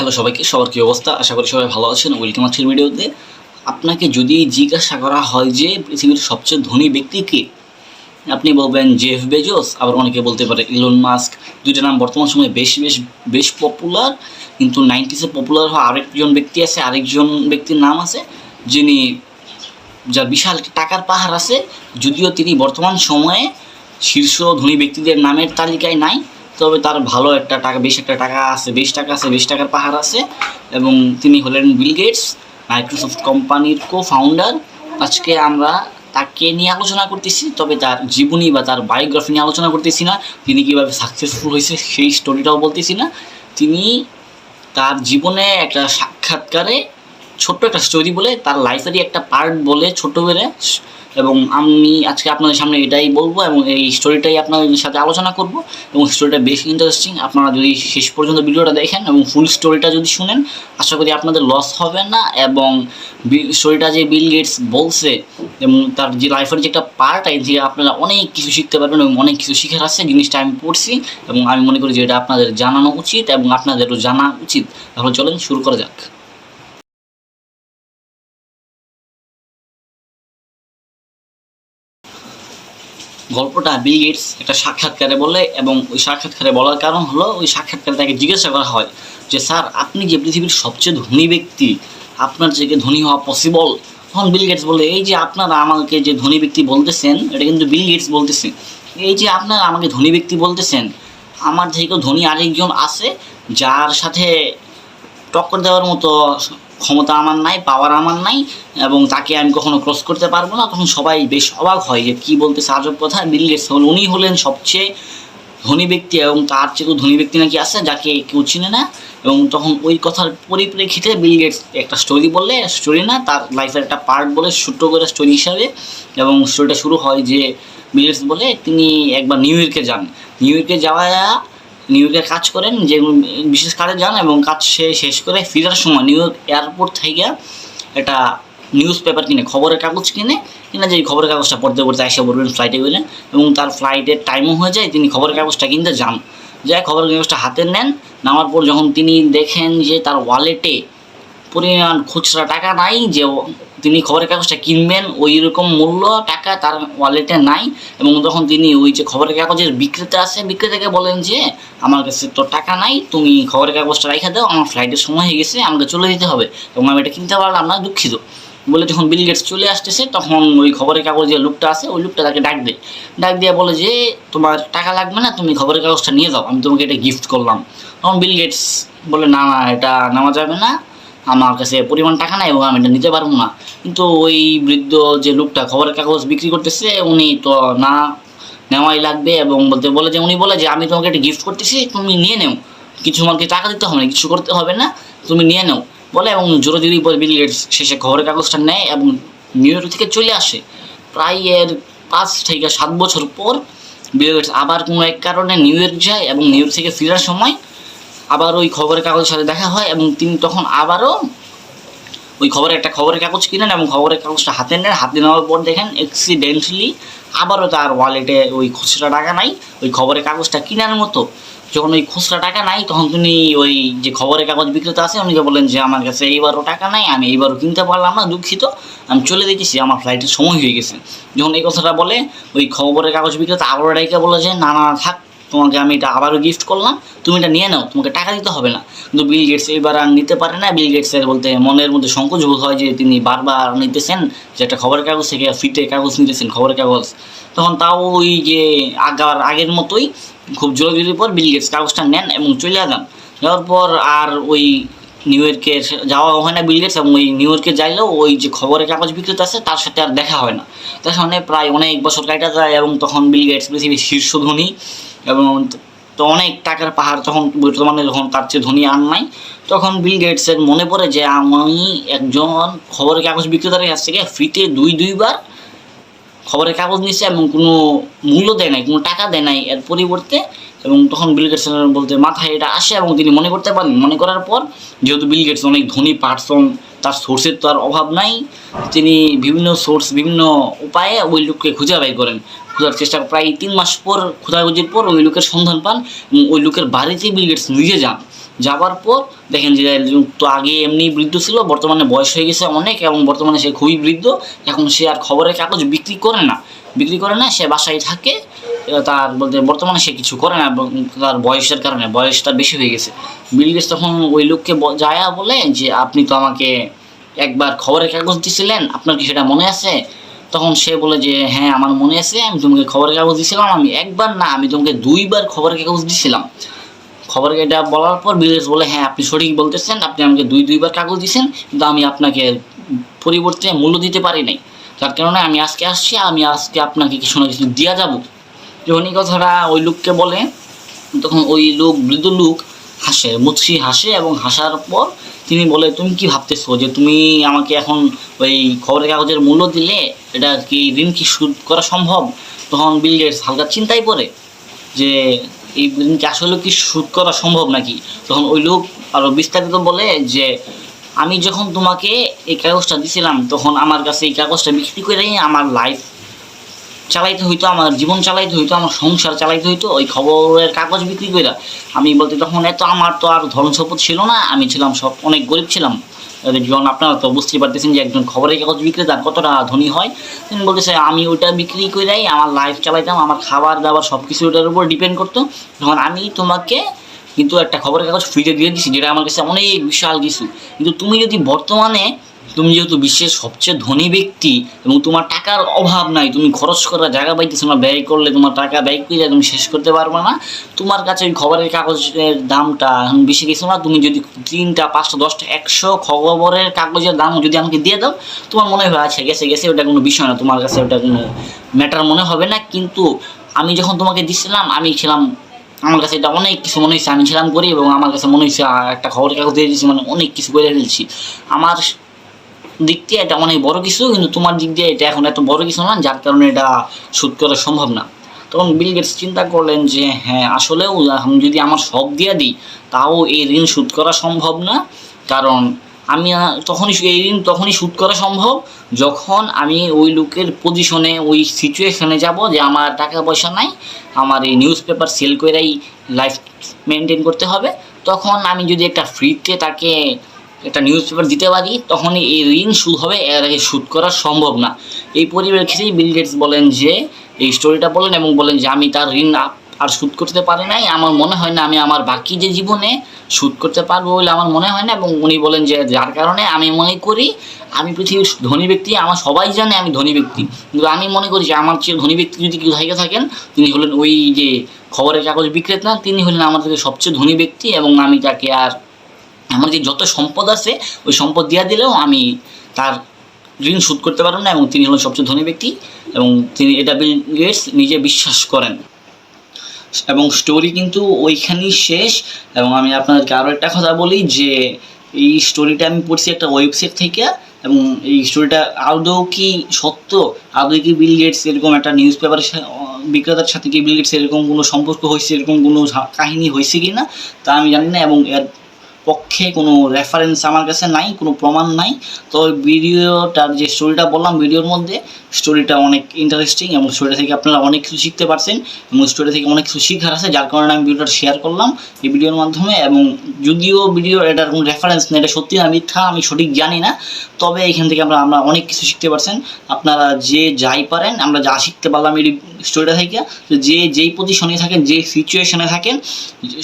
Hello সবাইকে, সবার কী অবস্থা? আশা করি সবাই ভালো আছেন। ওয়েলকাম আজকের ভিডিওতে। আপনাকে যদি জিজ্ঞাসা করা হয় যে পৃথিবীর সবচেয়ে ধনী ব্যক্তি কে, আপনি বলবেন জেফ বেজোস, আবার অনেকে বলতে পারে ইলন মাস্ক। দুইটা নাম বর্তমান সময়ে বেশ পপুলার, কিন্তু 90s পপুলার হওয়া আরেকজন ব্যক্তি আছে, আরেকজন ব্যক্তির নাম আছে যিনি যার বিশাল টাকার পাহাড় আছে, যদিও তিনি বর্তমান সময়ে শীর্ষ ধনী ব্যক্তিদের নামের তালিকায় নাই, তবে তার ভালো একটা টাকা, বেশ টাকা আছে, বেশ টাকার পাহাড় আছে, এবং তিনি হলেন বিল গেটস, মাইক্রোসফট কোম্পানির ফাউন্ডার। আজকে আমরা তাকে নিয়ে আলোচনা করতেছি, তবে তার জীবনী বা তার বায়োগ্রাফি নিয়ে আলোচনা করতেছি না। তিনি কীভাবে সাকসেসফুল হয়েছে সেই স্টোরিটাও বলতেছি না। তিনি তার জীবনে একটা সাক্ষাৎকারে ছোট্ট একটা স্টোরি বলে, তার লাইফেরই একটা পার্ট বলে ছোট্ট করে, এবং আমি আজকে আপনাদের সামনে এটাই বলবো এবং এই স্টোরিটাই আপনাদের সাথে আলোচনা করব। এবং স্টোরিটা বেশ ইন্টারেস্টিং। আপনারা যদি শেষ পর্যন্ত ভিডিওটা দেখেন এবং ফুল স্টোরিটা যদি শুনেন, আশা করি আপনাদের লস হবে না। এবং স্টোরিটা যে বিল গেটস বলছে এবং তার যে লাইফের যে একটা পার্ট, এই যে আপনারা অনেক কিছু শিখতে পারবেন এবং অনেক কিছু শিখার আছে। জিনিসটা আমি পড়ছি এবং আমি মনে করি যে এটা আপনাদের জানানো উচিত এবং আপনাদেরও জানা উচিত। তাহলে চলেন শুরু করা যাক। গল্পটা বিল গেটস একটা সাক্ষাৎকারে বলে, এবং ওই সাক্ষাৎকারে বলার কারণ হলো, ওই সাক্ষাৎকারে তাকে জিজ্ঞাসা করা হয় যে স্যার, আপনি যে পৃথিবীর সবচেয়ে ধনী ব্যক্তি, আপনার যে ধনী হওয়া পসিবল? তখন বিল গেটস বলে, এই যে আপনারা আমাকে যে ধনী ব্যক্তি বলতেছেন, এটা কিন্তু বিল গেটস বলতেছে, এই যে আপনারা আমাকে ধনী ব্যক্তি বলতেছেন, আমার থেকেও ধনী আরেকজন আছে যার সাথে টক্কর দেওয়ার মতো ক্ষমতা আমার নাই, পাওয়ার আমার নাই, এবং তাকে আমি কখনো ক্রস করতে পারবো না। তখন সবাই বেশ অবাক হয় যে কী বলতেছে, আজব কথা। বিল গেটস হল, উনি হলেন সবচেয়ে ধনী ব্যক্তি, এবং তার চেয়েও ধনী ব্যক্তি নাকি আছে যাকে কেউ চিনে না। এবং তখন ওই কথার পরিপ্রেক্ষিতে বিল গেটস একটা স্টোরি বললে, স্টোরি না, তার লাইফের একটা পার্ট বলে ছোট্ট করে স্টোরি হিসাবে। এবং স্টোরিটা শুরু হয় যে বিল গেটস বলে তিনি একবার নিউ ইয়র্কে যান। নিউ ইয়র্কে কাজ করেন, যে বিশেষ কাজে যান, এবং কাজ শেষ করে ফেরার সময় নিউ ইয়র্ক এয়ারপোর্ট থেকে একটা নিউজ পেপার কিনে, খবরের কাগজ কিনে যে খবরের কাগজটা পড়তে এসে পড়বেন ফ্লাইটে গেলেন, এবং তার ফ্লাইটের টাইমও হয়ে যায়। তিনি খবরের কাগজটা কিনতে যান, খবরের কাগজটা হাতে নেন। নেওয়ার পর যখন তিনি দেখেন যে তার ওয়ালেটে পরিমাণ খুচরা টাকা নাই, যে তিনি খবরের কাগজটা কিনবেন ওই রকম মূল্য টাকা তার ওয়ালেটে নাই। এবং তখন তিনি ওই যে খবরের কাগজের বিক্রেতা আছে, বিক্রেতাকে বলেন যে আমার কাছে তো টাকা নাই, তুমি খবরের কাগজটা রাখা দাও, আমার ফ্লাইটের সময় হয়ে গেছে, আমাকে চলে যেতে হবে এবং আমি এটা কিনতে পারলাম না, দুঃখিত বলে। যখন বিল গেটস চলে আসতেছে, তখন ওই খবরের কাগজ যে লোকটা আছে, ওই লোকটা তাকে ডাক দিয়ে বলে যে তোমার টাকা লাগবে না, তুমি খবরের কাগজটা নিয়ে যাও, আমি তোমাকে এটা গিফট করলাম। তখন বিল গেটস বলে, না না, এটা নেওয়া যাবে না, আমার কাছে পরিমাণ টাকা নাই এবং আমি এটা নিতে পারবো না। কিন্তু ওই বৃদ্ধ যে লোকটা খবরের কাগজ বিক্রি করতেছে, উনি তো না, নেওয়াই লাগবে, এবং উনি বলে যে আমি তোমাকে একটা গিফট করতেছি, তুমি নিয়ে নেও, কিছু আমাকে টাকা দিতে হবে না, কিছু করতে হবে না, তুমি নিয়ে নেও বলে। এবং জোরে পরে বিল গেটস শেষে খবরের কাগজটা নেয় এবং নিউ ইয়র্ক থেকে চলে আসে। প্রায় এর 5 থেকে 7 বছর পর বিল গেটস আবার কোনো এক কারণে নিউ ইয়র্ক যায়, এবং নিউ ইয়র্ক থেকে ফেরার সময় আবার ওই খবরের কাগজের সাথে দেখা হয়, এবং তিনি তখন আবারও ওই খবরের কাগজ কিনেন এবং খবরের কাগজটা হাতে নেন। হাতে নেওয়ার পর দেখেন অ্যাক্সিডেন্টালি আবারও তার ওয়ালেটে ওই খুচরা টাকা নাই ওই খবরের কাগজটা কেনার মতো। যখন ওই খুচরা টাকা নাই, তখন তিনি ওই যে খবরের কাগজ বিক্রেতা আছে উনিকে বলেন যে আমার কাছে এইবারও টাকা নাই, আমি এইবারও কিনতে পারলাম না, দুঃখিত, আমি চলে দিতেছি, আমার ফ্লাইটের সময় হয়ে গেছে। যখন এই কথাটা বলে, ওই খবরের কাগজ বিক্রেতা আবারও ডাইকে বলে যে না না থাক, তোমাকে আমি এটা আবারও গিফট করলাম, তুমি এটা নিয়ে নাও, তোমাকে টাকা দিতে হবে না। কিন্তু বিল গেটস এবার আর নিতে পারে না। বিল গেটসের বলতে মনের মধ্যে সংকোচ বোধ হয় যে তিনি বারবার নিতেছেন, যে একটা খবরের কাগজ থেকে ফিটে কাগজ নিতেছেন, খবরের কাগজ। তখন তাও ওই যে আগের মতোই খুব জোরে পর বিল গেটস কাগজটা নেন এবং চলে যান। যাওয়ার পর আর ওই নিউ ইয়র্কে যাওয়া হয় না বিল গেটস, এবং ওই নিউ ইয়র্কে যাইলেও ওই যে খবরের কাগজ বিক্রেতা আছে তার সাথে আর দেখা হয় না। তার সামনে প্রায় অনেক বছর কাটা যায়, এবং তখন বিল গেটস পৃথিবীর শীর্ষ ধনী, এবং তো অনেক টাকার পাহাড়। তখন বর্তমানে যখন তার চেয়ে ধনী আর নাই, তখন বিল গেটসের মনে পড়ে যে আমি একজন খবরের কাগজ বিক্রেতার কাছ থেকে ফ্রিতে দুইবার খবরের কাগজ নিচ্ছে এবং কোনো মূল্য দেয় নাই, কোনো টাকা দেয় নাই এর পরিবর্তে। এবং তখন বিল গেটসের বলতে মাথায় এটা আসে, এবং তিনি মনে করতে পারেন, মনে করার পর যেহেতু বিল গেটস অনেক ধনী পার্সন, তার সোর্সের তো আর অভাব নাই, তিনি বিভিন্ন উপায়ে ওই লোককে খুঁজে বের করেন। খোঁজার চেষ্টা প্রায় 3 মাস পর খোঁজাখুঁজির পর ওই লোকের সন্ধান পান, এবং ওই লোকের বাড়িতে বিল গেটস নিজে যান। যাবার পর দেখেন যে তো আগে এমনি বৃদ্ধ ছিল, বর্তমানে বয়স হয়ে গেছে অনেক এবং বর্তমানে সে খুবই বৃদ্ধ। এখন সে আর খবরের কাগজ বিক্রি করে না, সে বাসায় থাকে। তার বলতে বর্তমানে সে কিছু করে না এবং তার বয়সের কারণে, বয়সটা বেশি হয়ে গেছে। বিল গেটস তখন ওই লোককে যায়া বলে যে আপনি তো আমাকে একবার খবরের কাগজ দিছিলেন, আপনার কি সেটা মনে আছে? তখন সে বলে যে হ্যাঁ আমার মনে আছে, আমি তোমাকে খবরের কাগজ দিছিলাম, আমি একবার না আমি তোমাকে 2বার খবরের কাগজ দিছিলাম। খবরের এটা বলার পর বিল গেটস বলে হ্যাঁ আপনি সঠিক বলতেছেন, আপনি আমাকে 2বার কাগজ দিয়েছেন, কিন্তু আমি আপনাকে পরিবর্তে মূল্য দিতে পারি নাই, যার কারণে আমি আজকে আসছি, আমি আজকে আপনাকে কিছু না কিছু দিয়া যাব। যখন এই কথাটা ওই লোককে বলে তখন ওই বৃদ্ধ লোক হাসে, মুচকি হাসে এবং হাসার পর তিনি বলে তুমি কি ভাবতেছো যে তুমি আমাকে এখন ওই খবরের কাগজের মূল্য দিলে এটা কি ঋণ কি শোধ করা সম্ভব? তখন বিল গেটস হালকা চিন্তায় পড়ে যে এই ঋণ কি আসলে কি শোধ করা সম্ভব নাকি। তখন ওই লোক আরও বিস্তারিত বলে যে আমি যখন তোমাকে এই কাগজটা দিছিলাম তখন আমার কাছে এই কাগজটা বিক্রি করে আমার লাইফ চালাইতে হইতো, আমার জীবন চালাইতে হইতো, আমার সংসার চালাইতে হইতো ওই খবরের কাগজ বিক্রি করে। আমি বলতে তখন আমার তো আর ধন সম্পদ ছিল না, আমি ছিলাম অনেক গরিব ছিলাম। যখন আপনারা তো বুঝতেই পারতেছেন যে একজন খবরের কাগজ বিক্রেতা কতটা ধনী হয়। তিনি বলতেছে আমি ওইটা বিক্রি করেই আমার লাইফ চালাইতাম, আমার খাবার দাবার সব কিছু ওটার উপর ডিপেন্ড করতো। তখন আমি তোমাকে কিন্তু একটা খবরের কাগজ ফ্রিতে দিয়ে দিছি, যেটা আমার কাছে অনেক বিশাল কিছু। কিন্তু তুমি যদি বর্তমানে তুমি যেহেতু বিশ্বের সবচেয়ে ধনী ব্যক্তি এবং তোমার টাকার অভাব নাই, তুমি খরচ করার জায়গা পাইতেছো না, ব্যয় করলে তোমার টাকা ব্যয় করে তুমি শেষ করতে পারবে না, তোমার কাছে ওই খবরের কাগজের দামটা বেশি কিছু না, তুমি যদি 3টা 5টা 10টা 100 খবরের কাগজের দাম যদি আমাকে দিয়ে দাও, তোমার মনে হয় আচ্ছা গেছে ওটা কোনো বিষয় না, তোমার কাছে ওটা কোনো ম্যাটার মনে হবে না। কিন্তু আমি যখন তোমাকে দিচ্ছিলাম আমি ছিলাম, আমার কাছে এটা অনেক কিছু মনে হয়েছে, আমি ছিলাম করি এবং আমার কাছে মনে হয়েছে একটা খবরের কাগজ দিয়ে দিচ্ছি মানে অনেক কিছু করে ফেলছি, আমার দিক দিয়ে এটা অনেক বড় কিছু, কিন্তু তোমার দিক দিয়ে এটা এখন এত বড় কিছু না, যার কারণে এটা শোধ করা সম্ভব না। তখন বিল গেটস চিন্তা করলেন যে হ্যাঁ আসলেও আমি যদি আমার সব দিয়ে দিই তাও এই ঋণ শোধ করা সম্ভব না, কারণ আমি এই ঋণ তখনই শোধ করা সম্ভব যখন আমি ওই লোকের পজিশনে ওই সিচুয়েশনে যাব যে আমার টাকা পয়সা নাই, আমার এই নিউজ পেপার সেল করেই লাইফ মেনটেন করতে হবে। তখন আমি যদি একটা ফ্রিতে তাকে একটা নিউজ পেপার দিতে পারি তখনই এই ঋণ শোধ হবে, এর আগে শোধ করা সম্ভব না। এই পরিপ্রেক্ষিতেই বিল গেটস বলেন যে এই স্টোরিটা বলেন এবং বলেন যে আমি তার ঋণ আর শোধ করতে পারি নাই, আমার মনে হয় না আমি আমার বাকি যে জীবনে শোধ করতে পারবো বলে আমার মনে হয় না। এবং উনি বলেন যে যার কারণে আমি মনে করি আমি পৃথিবীর ধনী ব্যক্তি, আমার সবাই জানে আমি ধনী ব্যক্তি, কিন্তু আমি মনে করি যে আমার চেয়ে ধনী ব্যক্তি যদি কেউ থেকে থাকেন তিনি হলেন ওই যে খবরের কাগজ বিক্রেতা, তিনি হলেন আমার থেকে সবচেয়ে ধনী ব্যক্তি এবং আমি তাকে আর আমার যে যত সম্পদ আছে ওই সম্পদ দিয়া দিলেও আমি তার ঋণ শোধ করতে পারবো না, এবং তিনি হলেন সবচেয়ে ধনী ব্যক্তি এবং তিনি এটা বিল গেটস নিজে বিশ্বাস করেন। এবং স্টোরি কিন্তু ওইখানেই শেষ। এবং আমি আপনাদেরকে আরও একটা কথা বলি যে এই স্টোরিটা আমি পড়ছি একটা ওয়েবসাইট থেকে, এবং এই স্টোরিটা আদৌ কি সত্য, আদৌ কি বিল গেটস এরকম একটা নিউজ পেপারের বিক্রেতার সাথে কি বিল গেটস এরকম কোনো সম্পর্ক হয়েছে, এরকম কোনো কাহিনী হয়েছে কি না তা আমি জানি না, এবং এর পক্ষে কোনো রেফারেন্স আমার কাছে নাই, কোনো প্রমাণ নাই। তো ভিডিওটার যে স্টোরিটা বললাম ভিডিওর মধ্যে, স্টোরিটা অনেক ইন্টারেস্টিং এবং স্টোরি থেকে আপনারা অনেক কিছু শিখতে পারছেন এবং স্টোরি থেকে অনেক কিছু শিখার আছে, যার কারণে আমি ভিডিওটা শেয়ার করলাম এই ভিডিওর মাধ্যমে। এবং যদিও ভিডিও এটার কোনো রেফারেন্স নেই, এটা সত্যি না মিথ্যা আমি সঠিক জানি না, তবে এখান থেকে আমরা অনেক কিছু শিখতে পারছেন। আপনারা যে যাই পারেন, আমরা যা শিখতে পারলাম এই স্টোরিটা থেকে, যে যেই পজিশনে থাকেন, যে সিচুয়েশনে থাকেন,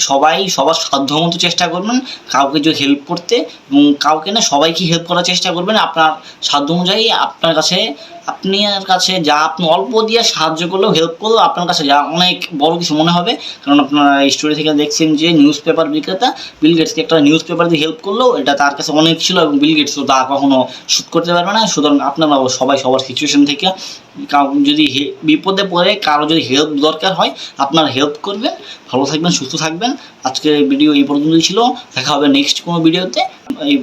সবাই সবার সাধ্যমতো চেষ্টা করবেন কাউকে যে হেল্প করতে, এবং কাউকে না সবাইকে হেল্প করার চেষ্টা করবেন আপনার সাধ্য অনুযায়ী। আপনার কাছে যা আপনি অল্প দিয়ে সাহায্য করলেও হেল্প করলেও আপনার কাছে যা অনেক বড় কিছু মনে হবে, কারণ আপনারা এই স্টোরি থেকে দেখছেন যে নিউজ পেপার বিক্রেতা বিল গেটসকে একটা নিউজ পেপার দিয়ে হেল্প করলেও এটা তার কাছে অনেক ছিল, এবং বিল গেটসও তা কখনো শোধ করতে পারবে না। সুতরাং আপনারাও সবাই সবার সিচুয়েশন থেকে যদি বিপদে পড়ে কারো যদি হেল্প দরকার হয় আপনারা হেল্প করবেন। ভালো থাকবেন, সুস্থ থাকবেন। আজকের ভিডিও এই পর্যন্তই ছিল, দেখা হবে নেক্সট কোনো ভিডিওতে। এই